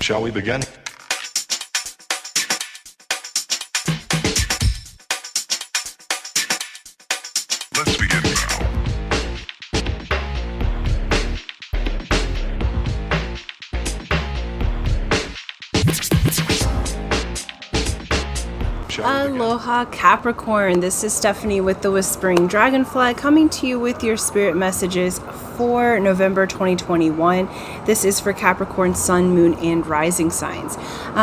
Shall we begin? Let's begin now. Aloha Capricorn, this is Stephanie with the Whispering Dragonfly coming to you with your spirit messages for November 2021. This is for Capricorn, Sun, Moon, and Rising signs.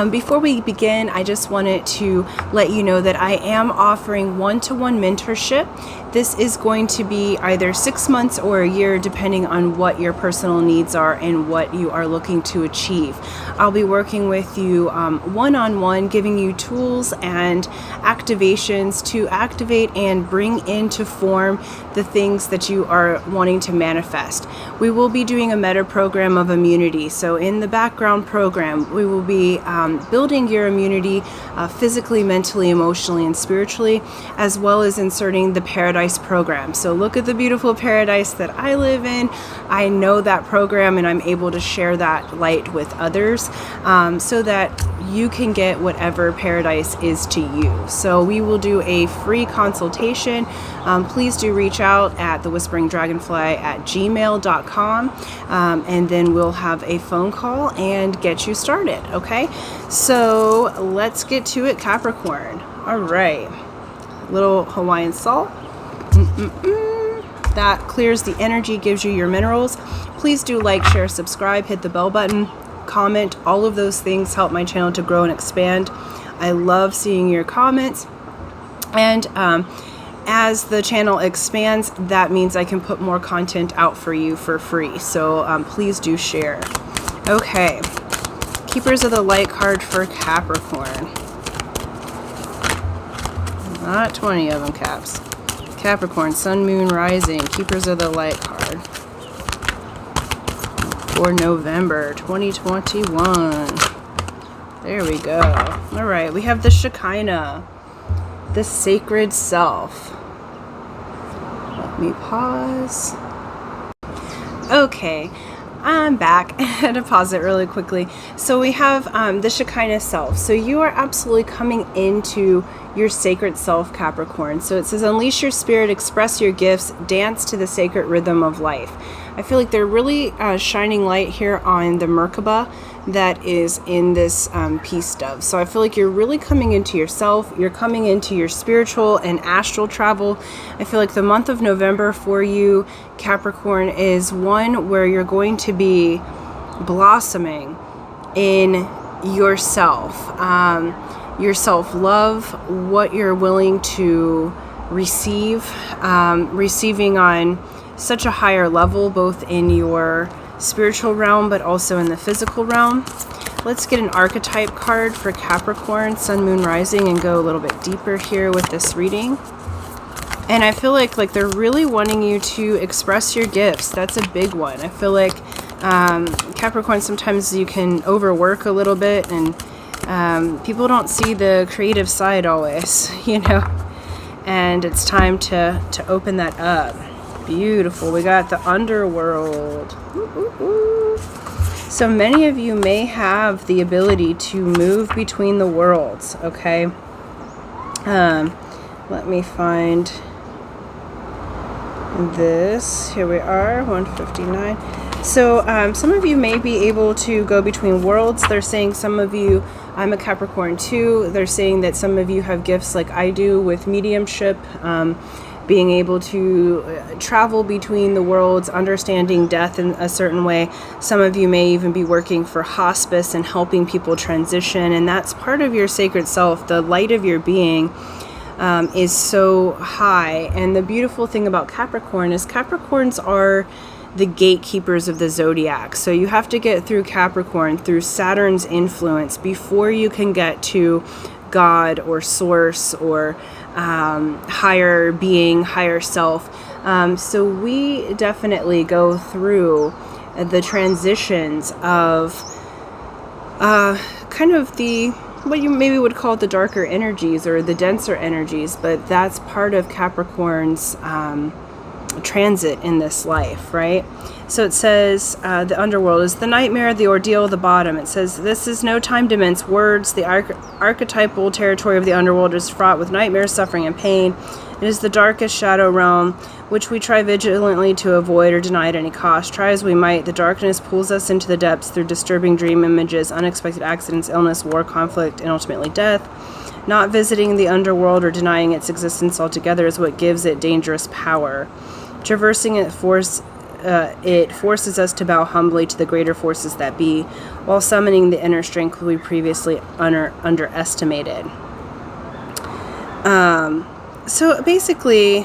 Before we begin, I just wanted to let you know that I am offering one-to-one mentorship. This is going to be either 6 months or a year, depending on what your personal needs are and what you are looking to achieve. I'll be working with you one-on-one, giving you tools and activations to activate and bring into form the things that you are wanting to manifest. We will be doing a meta program of immunity. So in the background program, we will be building your immunity physically, mentally, emotionally, and spiritually, as well as inserting the Paradise program. So look at the beautiful paradise that I live in. I know that program and I'm able to share that light with others so that you can get whatever paradise is to you. So we will do a free consultation. Please do reach out at thewhisperingdragonfly@gmail.com and then we'll have a phone call and get you started. Okay, so let's get to it, Capricorn. All right, little Hawaiian salt. That clears the energy, gives you your minerals. Please do like, share, subscribe, hit the bell button, comment. All of those things help my channel to grow and expand. I love seeing your comments. And as the channel expands, that means I can put more content out for you for free. So please do share. Okay, Keepers of the Light card for Capricorn. Not 20 of them, Caps. Capricorn, Sun, Moon, Rising, Keepers of the Light card for November 2021. There we go. All right, we have the Shekinah, the sacred self. Let me pause. Okay, I'm back. I had to pause it really quickly. So we have the Shekinah self. So you are absolutely coming into your sacred self, Capricorn. So it says, unleash your spirit, express your gifts, dance to the sacred rhythm of life. I feel like they're really shining light here on the Merkaba that is in this peace dove. So I feel like you're really coming into yourself. You're coming into your spiritual and astral travel. I feel like the month of November for you, Capricorn, is one where you're going to be blossoming in yourself. Your self-love, what you're willing to receive, receiving on such a higher level, both in your spiritual realm, but also in the physical realm. Let's get an archetype card for Capricorn, Sun, Moon, Rising, and go a little bit deeper here with this reading. And I feel like they're really wanting you to express your gifts. That's a big one. I feel like Capricorn, sometimes you can overwork a little bit and people don't see the creative side always, you know, and it's time to open that up. Beautiful. We got the underworld. So many of you may have the ability to move between the worlds. Okay. Let me find this. Here we are, 159. So some of you may be able to go between worlds. They're saying some of you, I'm a Capricorn too. They're saying that some of you have gifts like I do with mediumship, being able to travel between the worlds, understanding death in a certain way. Some of you may even be working for hospice and helping people transition, and that's part of your sacred self. The light of your being is so high. And the beautiful thing about Capricorn is Capricorns are the gatekeepers of the zodiac. So you have to get through Capricorn, through Saturn's influence, before you can get to God or source or higher being, higher self. So we definitely go through the transitions of kind of the, what you maybe would call the darker energies or the denser energies, but that's part of Capricorn's transit in this life, right? So it says the underworld is the nightmare, the ordeal, the bottom. It says this is no time to mince words. The archetypal territory of the underworld is fraught with nightmares, suffering, and pain. It is the darkest shadow realm, which we try vigilantly to avoid or deny at any cost. Try as we might, the darkness pulls us into the depths through disturbing dream images, unexpected accidents, illness, war, conflict, and ultimately death. Not visiting the underworld or denying its existence altogether is what gives it dangerous power. Traversing it forces us to bow humbly to the greater forces that be, while summoning the inner strength we previously underestimated. So basically,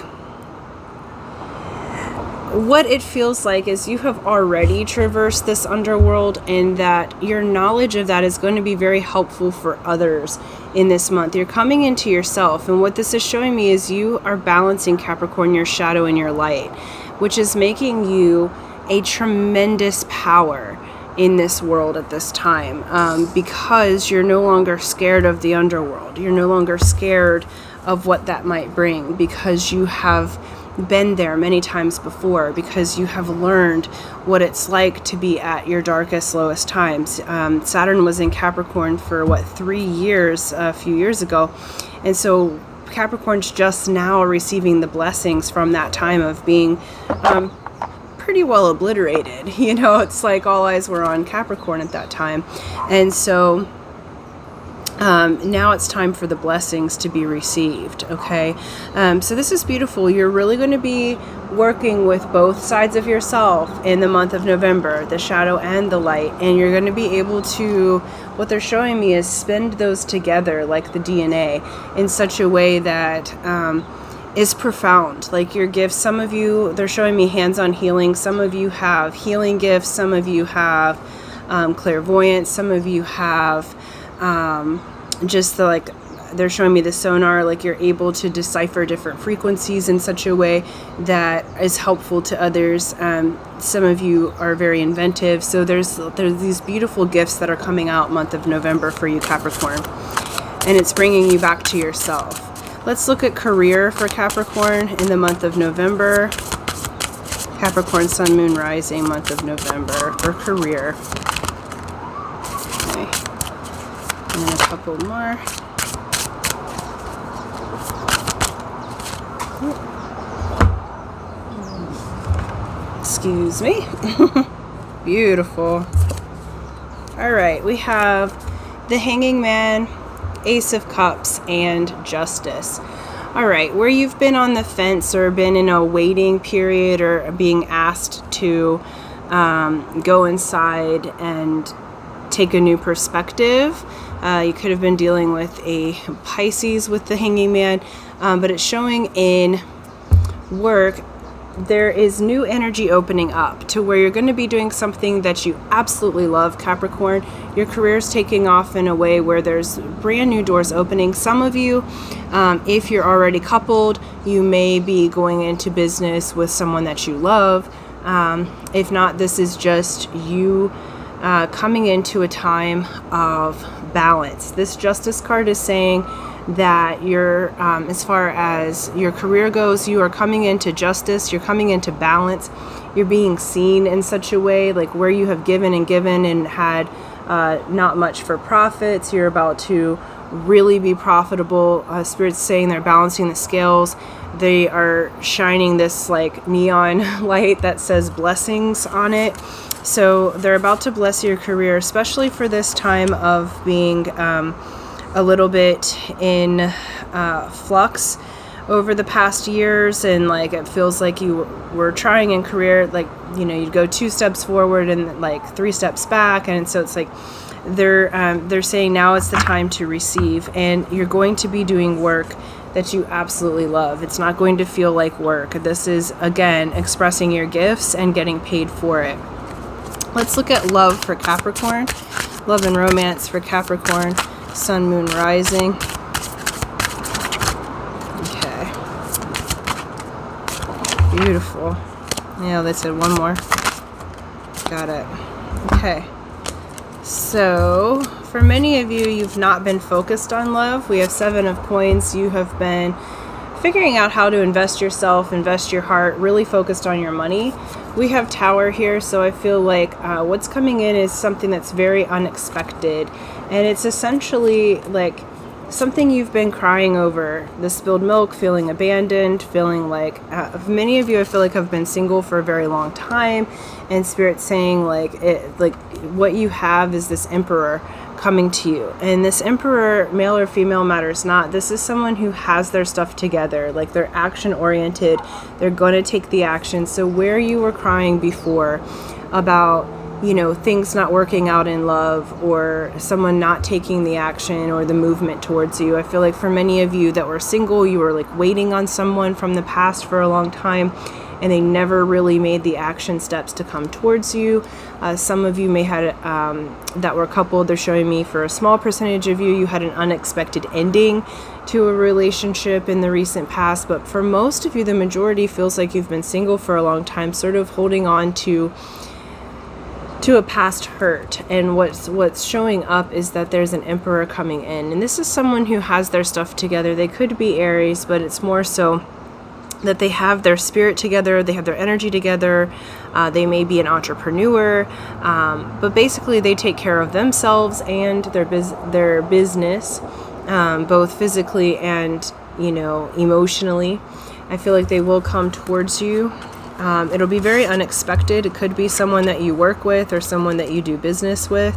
what it feels like is you have already traversed this underworld, and that your knowledge of that is going to be very helpful for others in this month. You're coming into yourself, and what this is showing me is you are balancing, Capricorn, your shadow and your light, which is making you a tremendous power in this world at this time, because you're no longer scared of the underworld. You're no longer scared of what that might bring, because you have been there many times before, because you have learned what it's like to be at your darkest, lowest times. Saturn was in Capricorn for 3 years, a few years ago, and so Capricorn's just now receiving the blessings from that time of being pretty well obliterated. You know, it's like all eyes were on Capricorn at that time, and so now it's time for the blessings to be received. Okay, so this is beautiful. You're really going to be working with both sides of yourself in the month of November, the shadow and the light, and you're going to be able to, what they're showing me is spend those together like the DNA in such a way that is profound. Like your gifts, some of you, they're showing me hands-on healing. Some of you have healing gifts. Some of you have clairvoyance. Some of you have just they're showing me the sonar, like you're able to decipher different frequencies in such a way that is helpful to others. Some of you are very inventive. So there's these beautiful gifts that are coming out month of November for you, Capricorn, and it's bringing you back to yourself. Let's look at career for Capricorn in the month of November. Capricorn, Sun, Moon, Rising, month of November for career. Okay. And a couple more. Excuse me. Beautiful. All right, we have the Hanging Man, Ace of Cups, and Justice. All right, where you've been on the fence or been in a waiting period or being asked to go inside and take a new perspective. You could have been dealing with a Pisces with the Hanging Man, but it's showing in work there is new energy opening up to where you're going to be doing something that you absolutely love, Capricorn. Your career is taking off in a way where there's brand new doors opening. Some of you, if you're already coupled, you may be going into business with someone that you love. If not, this is just you coming into a time of balance. This Justice card is saying that you're, as far as your career goes, you are coming into justice, you're coming into balance, you're being seen in such a way, like where you have given and had not much for profits, you're about to really be profitable. Spirit's saying they're balancing the scales. They are shining this like neon light that says blessings on it. So they're about to bless your career, especially for this time of being a little bit in flux over the past years, and like it feels like you were trying in career, like, you know, you'd go 2 steps forward and like 3 steps back, and so it's like they're saying now it's the time to receive, and you're going to be doing work that you absolutely love. It's not going to feel like work. This is, again, expressing your gifts and getting paid for it. Let's look at love for Capricorn. Love and romance for Capricorn, Sun, Moon, Rising. Okay. Beautiful. Yeah, they said one more. Got it. Okay. So, for many of you, you've not been focused on love. We have 7 of coins. You have been figuring out how to invest yourself, invest your heart, really focused on your money. We have Tower here, so I feel like what's coming in is something that's very unexpected, and it's essentially like something you've been crying over. The spilled milk, feeling abandoned, feeling like many of you I feel like have been single for a very long time, and Spirit's saying like what you have is this Emperor coming to you, and this Emperor, male or female matters not. This is someone who has their stuff together, like they're action oriented, they're going to take the action. So where you were crying before about, you know, things not working out in love, or someone not taking the action or the movement towards you, I feel like for many of you that were single, you were like waiting on someone from the past for a long time, and they never really made the action steps to come towards you. Some of you may had that were coupled. They're showing me for a small percentage of you, you had an unexpected ending to a relationship in the recent past. But for most of you, the majority feels like you've been single for a long time, sort of holding on to a past hurt. And what's showing up is that there's an Emperor coming in, and this is someone who has their stuff together. They could be Aries, but it's more so that they have their spirit together, they have their energy together, they may be an entrepreneur, but basically they take care of themselves and their business, both physically and, you know, emotionally. I feel like they will come towards you. It'll be very unexpected. It could be someone that you work with or someone that you do business with.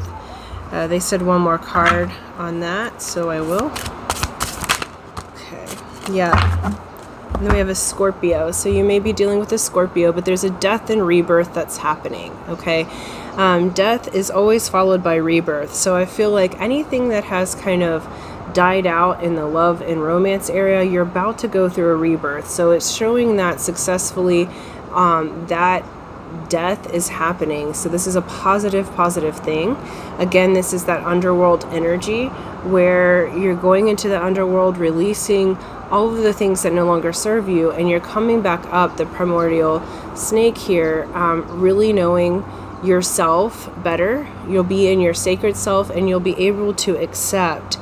They said one more card on that, so I will. Okay, yeah. And then we have a Scorpio. So you may be dealing with a Scorpio, but there's a death and rebirth that's happening, okay? Death is always followed by rebirth. So I feel like anything that has kind of died out in the love and romance area, you're about to go through a rebirth. So it's showing that successfully that death is happening. So this is a positive thing. Again, this is that underworld energy where you're going into the underworld, releasing all of the things that no longer serve you, and you're coming back up, the primordial snake here, really knowing yourself better. You'll be in your sacred self, and you'll be able to accept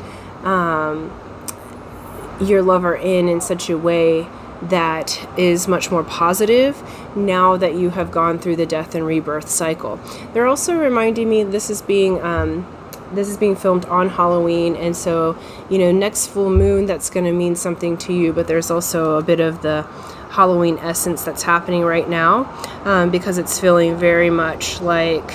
your lover in such a way that is much more positive now that you have gone through the death and rebirth cycle. They're also reminding me this is being filmed on Halloween, and so, you know, next full moon, that's going to mean something to you, but there's also a bit of the Halloween essence that's happening right now, because it's feeling very much like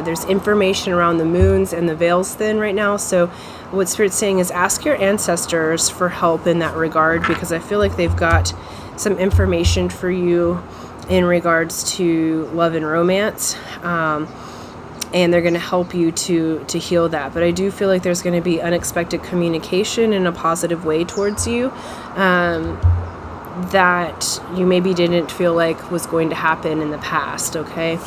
there's information around the moons and the veil's thin right now. So what Spirit's saying is ask your ancestors for help in that regard, because I feel like they've got some information for you in regards to love and romance, and they're going to help you to heal that. But I do feel like there's going to be unexpected communication in a positive way towards you, that you maybe didn't feel like was going to happen in the past, okay?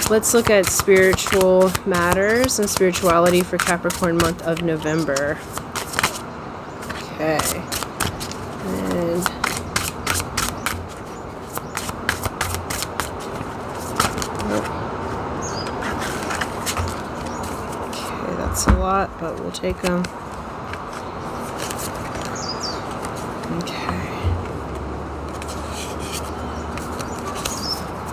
Let's look at spiritual matters and spirituality for Capricorn month of November. Okay. And okay, that's a lot, but we'll take them. Okay.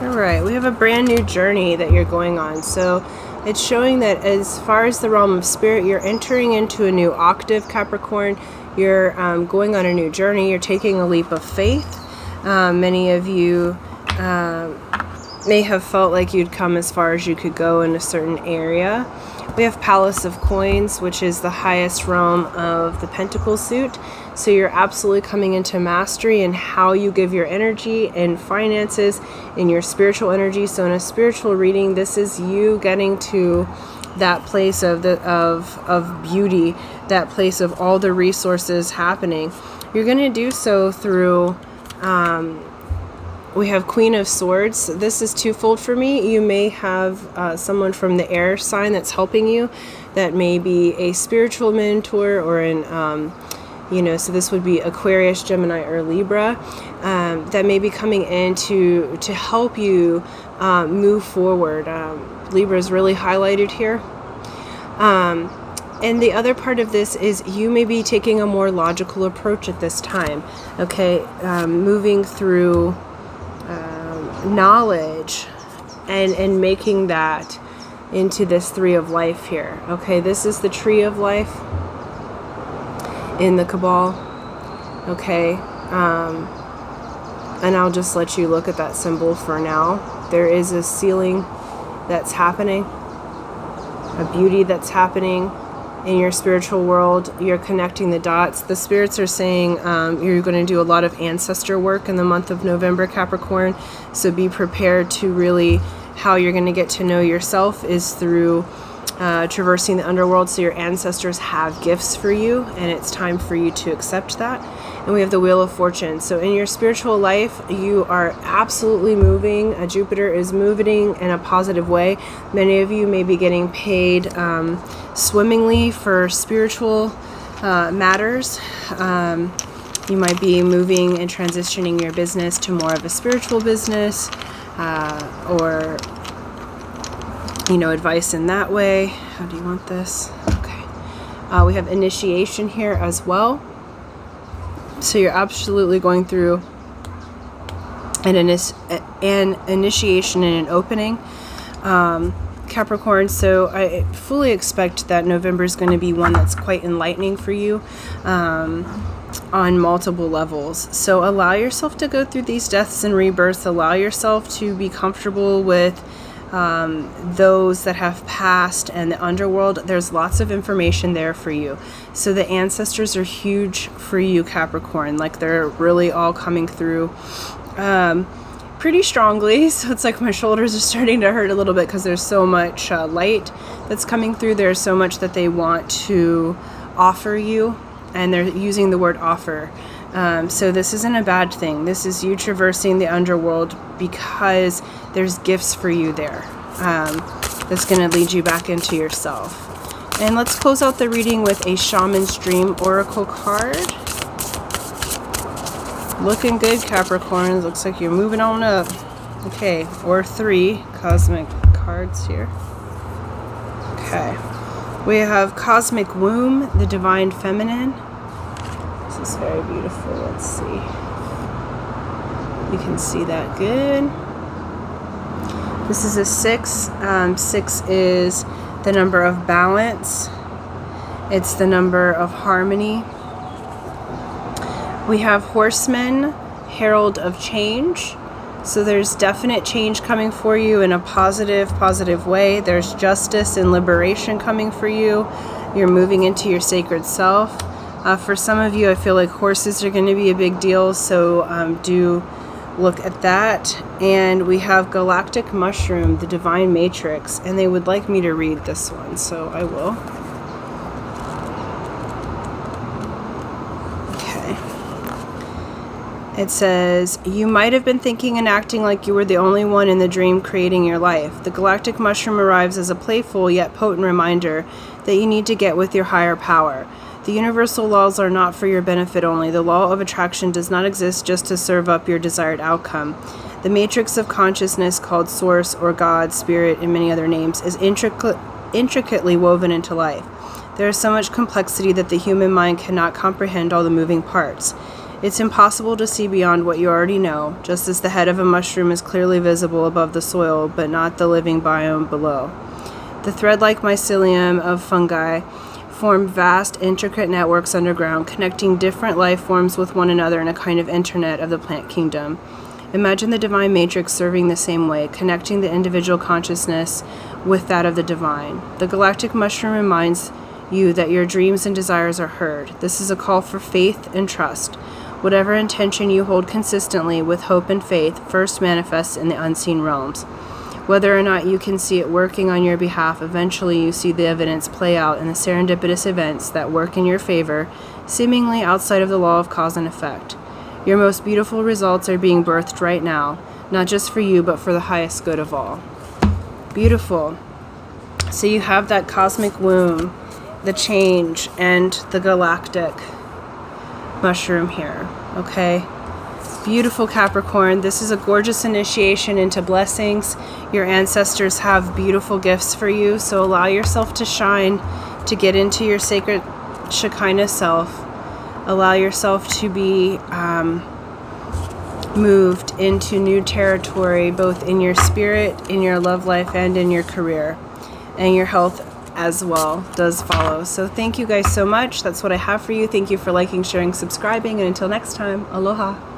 Alright, we have a brand new journey that you're going on. So it's showing that as far as the realm of spirit, you're entering into a new octave, Capricorn. You're going on a new journey. You're taking a leap of faith. Many of you may have felt like you'd come as far as you could go in a certain area. We have Palace of Coins, which is the highest realm of the Pentacle suit. So you're absolutely coming into mastery in how you give your energy and finances in your spiritual energy. So in a spiritual reading, this is you getting to that place of beauty, that place of all the resources happening. You're going to do so through we have Queen of Swords. This is twofold for me. You may have someone from the air sign that's helping you, that may be a spiritual mentor or an so this would be Aquarius, Gemini, or Libra, that may be coming in to help you move forward. Libra is really highlighted here. And the other part of this is you may be taking a more logical approach at this time, okay? Moving through knowledge and making that into this Three of Life here, okay? This is the Tree of Life in the Cabal, okay? And I'll just let you look at that symbol for now. There is a sealing that's happening, a beauty that's happening in your spiritual world. You're connecting the dots. The spirits are saying you're going to do a lot of ancestor work in the month of November, Capricorn. So be prepared to really, how you're going to get to know yourself is through traversing the underworld. So your ancestors have gifts for you, and it's time for you to accept that. And we have the Wheel of Fortune. So in your spiritual life, you are absolutely moving. Jupiter is moving in a positive way. Many of you may be getting paid swimmingly for spiritual matters. You might be moving and transitioning your business to more of a spiritual business, or advice in that way. How do you want this? Okay. We have initiation here as well. So you're absolutely going through an initiation and an opening, Capricorn. So I fully expect that November is going to be one that's quite enlightening for you on multiple levels. So allow yourself to go through these deaths and rebirths. Allow yourself to be comfortable with those that have passed and the underworld. There's lots of information there for you. So the ancestors are huge for you, Capricorn. Like, they're really all coming through pretty strongly. So it's like my shoulders are starting to hurt a little bit because there's so much light that's coming through. There's so much that they want to offer you, and they're using the word offer. So this isn't a bad thing. This is you traversing the underworld because there's gifts for you there that's going to lead you back into yourself. And let's close out the reading with a Shaman's Dream Oracle card. Looking good, Capricorn. Looks like you're moving on up. Okay, or 3 cosmic cards here. Okay. We have Cosmic Womb, the Divine Feminine. This is very beautiful. Let's see. You can see that good. This is a 6. 6 is the number of balance. It's the number of harmony. We have Horseman, Herald of Change. So there's definite change coming for you in a positive way. There's justice and liberation coming for you. You're moving into your sacred self. For some of you, I feel like horses are going to be a big deal, so do look at that. And we have Galactic Mushroom, the Divine Matrix, and they would like me to read this one, so I will. It says, you might have been thinking and acting like you were the only one in the dream creating your life. The galactic mushroom arrives as a playful yet potent reminder that you need to get with your higher power. The universal laws are not for your benefit only. The law of attraction does not exist just to serve up your desired outcome. The matrix of consciousness, called Source or God, Spirit, and many other names, is intricately woven into life. There is so much complexity that the human mind cannot comprehend all the moving parts. It's impossible to see beyond what you already know, just as the head of a mushroom is clearly visible above the soil, but not the living biome below. The thread-like mycelium of fungi form vast, intricate networks underground, connecting different life forms with one another in a kind of internet of the plant kingdom. Imagine the divine matrix serving the same way, connecting the individual consciousness with that of the divine. The galactic mushroom reminds you that your dreams and desires are heard. This is a call for faith and trust. Whatever intention you hold consistently with hope and faith first manifests in the unseen realms. Whether or not you can see it working on your behalf, eventually you see the evidence play out in the serendipitous events that work in your favor, seemingly outside of the law of cause and effect. Your most beautiful results are being birthed right now, not just for you, but for the highest good of all. Beautiful. So you have that cosmic womb, the change, and the galactic mushroom here, okay? Beautiful, Capricorn. This is a gorgeous initiation into blessings. Your ancestors have beautiful gifts for you, so allow yourself to shine to get into your sacred Shekinah self. Allow yourself to be moved into new territory, both in your spirit, in your love life, and in your career. And your health as well does follow. So thank you guys so much. That's what I have for you. Thank you for liking, sharing, subscribing, and until next time, aloha.